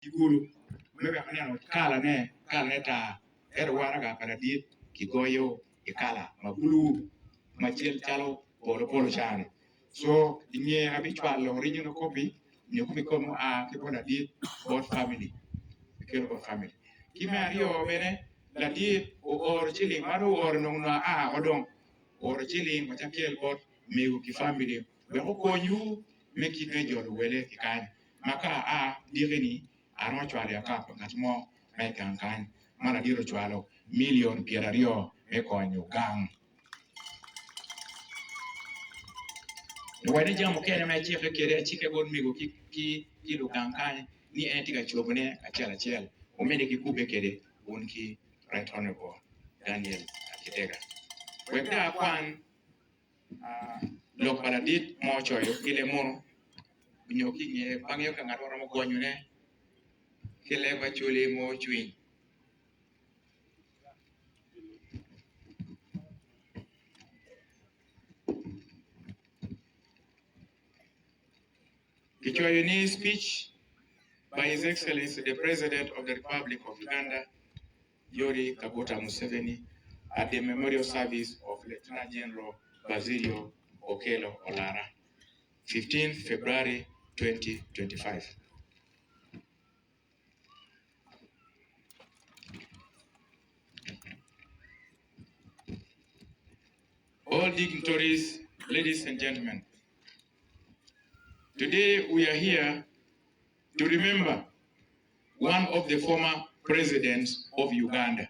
Igulu, maybe kala neta, erwaraga paradit, kigoyo, ikala, mabulu, machel chalo, polo chane. So, inye habitual original copy, you could become a kibona did both family, kilo family. Kimario bene, la did or chilling, madu or no odong, or chilling, machakel bot, me ki family. We hope you make it major, well, kind. Maka direni, aron chwale akap ngat mo me kankan mana diro chwalo million pierario e konyo gang wadi jamo kene me chike kere chike god migo ki do kankan ni entiga chobne achel o mede ki kube kede unki right honorable Daniel Akitega wekda kwan lok paladit mo choyo ile mo nyoki nge bangyo ka ngaro mo gonyune kile ba chuli mo chwin. Kichwayuni speech by His Excellency the President of the Republic of Uganda, Yoweri Kaguta Museveni, at the memorial service of Lieutenant General Basilio Okello Olara, 15 February 2025. All dignitaries, ladies and gentlemen, today we are here to remember one of the former presidents of Uganda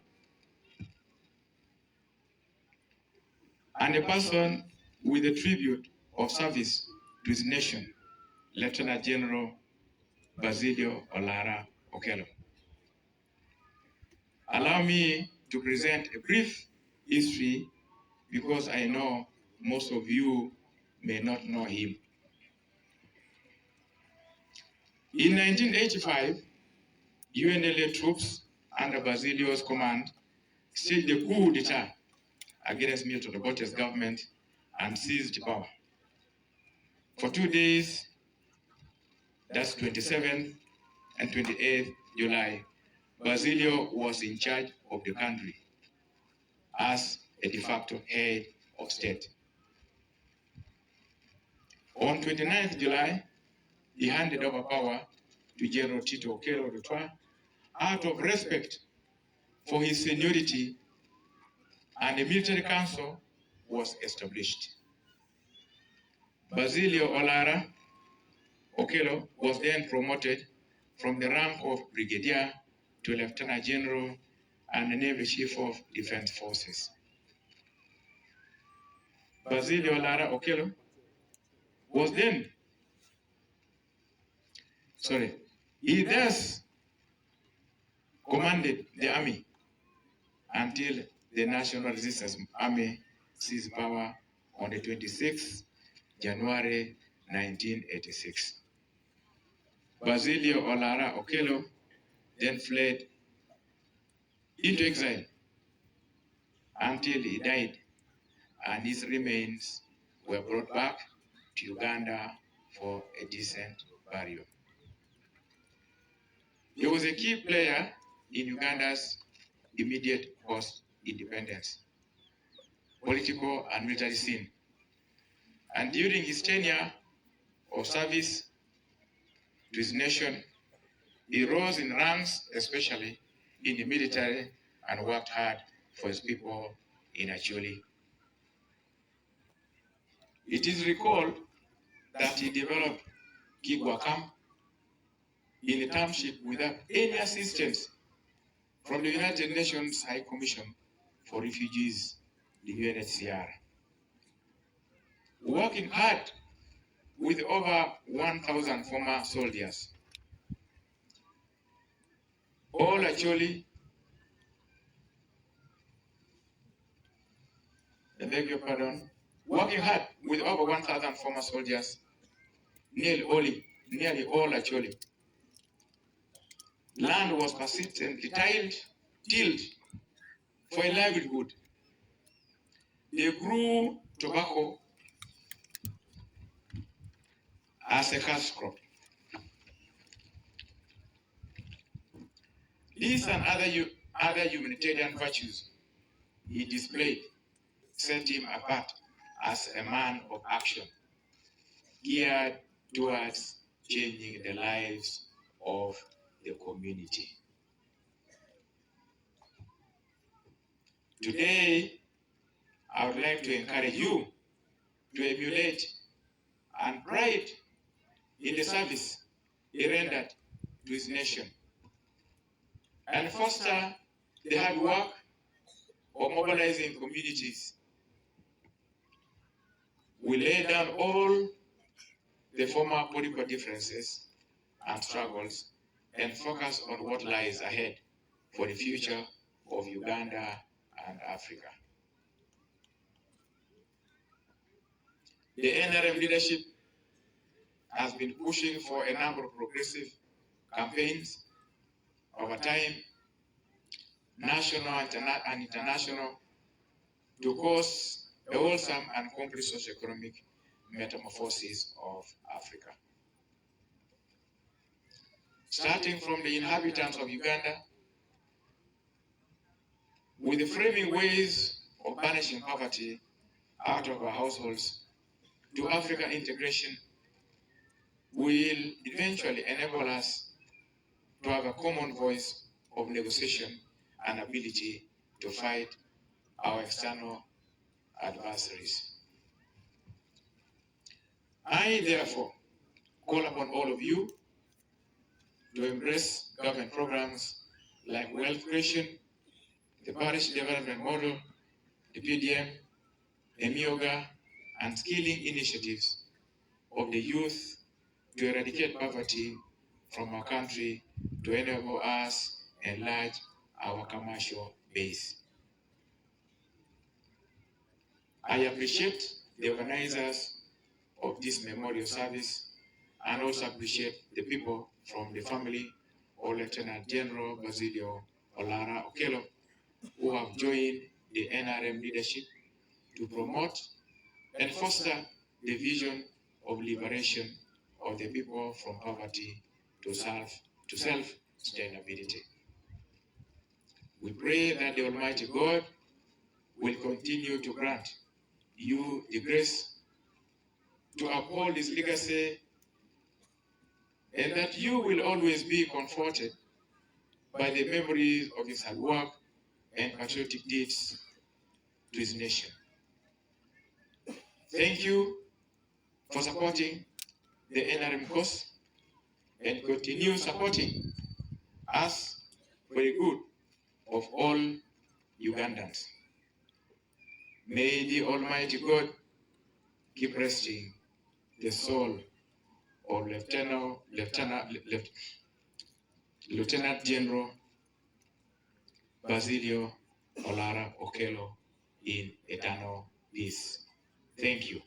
and a person with a tribute of service to his nation, Lieutenant General Basilio Olara Okello. Allow me to present a brief history because I know most of you may not know him. In 1985, UNLA troops under Basilio's command staged a coup d'etat against Milton Obote's government and seized power. For 2 days, that's 27th and 28th July, Basilio was in charge of the country as a de facto head of state. On 29th July, he handed over power to General Tito Okello Lutwa out of respect for his seniority, and a military council was established. Basilio Olara Okello was then promoted from the rank of brigadier to lieutenant general and the Navy Chief of Defense Forces. Basilio Olara Okello was then, he thus commanded the army until the National Resistance Army seized power on the 26th January 1986. Basilio Olara Okello then fled into exile until he died, and his remains were brought back to Uganda for a decent burial. He was a key player in Uganda's immediate post-independence political and military scene. And during his tenure of service to his nation, he rose in ranks, especially in the military, and worked hard for his people in Acholi. It is recalled that he developed Kigwa Camp in a township without any assistance from the United Nations High Commission for Refugees, the UNHCR. Working hard with over 1,000 former soldiers, all Acholi, I beg your pardon, working hard with over 1,000 former soldiers, nearly all Acholi. Land was persistently tilled for a livelihood. They grew tobacco as a cash crop. These and other humanitarian virtues he displayed set him apart as a man of action, geared towards changing the lives of the community. Today, I would like to encourage you to emulate and pride in the service he rendered to his nation, and foster the hard work of mobilizing communities. We lay down all the former political differences and struggles and focus on what lies ahead for the future of Uganda and Africa. The NRM leadership has been pushing for a number of progressive campaigns over time, national and international, to cause a wholesome and complete socio-economic metamorphosis of Africa. Starting from the inhabitants of Uganda, with the framing ways of banishing poverty out of our households, to African integration, will eventually enable us to have a common voice of negotiation and ability to fight our external adversaries. I therefore call upon all of you to embrace government programs like wealth creation, the parish development model, the PDM, the MIOGA, and skilling initiatives of the youth to eradicate poverty from our country, to enable us enlarge our commercial base. I appreciate the organizers of this memorial service and also appreciate the people from the family of Lieutenant General Basilio Olara Okello who have joined the NRM leadership to promote and foster the vision of liberation of the people from poverty to self-sustainability. We pray that the Almighty God will continue to grant you the grace to uphold his legacy, and that you will always be comforted by the memories of his hard work and patriotic deeds to his nation. Thank you for supporting the NRM cause and continue supporting us for the good of all Ugandans. May the Almighty God keep resting the soul of Lieutenant General Basilio Olara Okello in eternal peace. Thank you.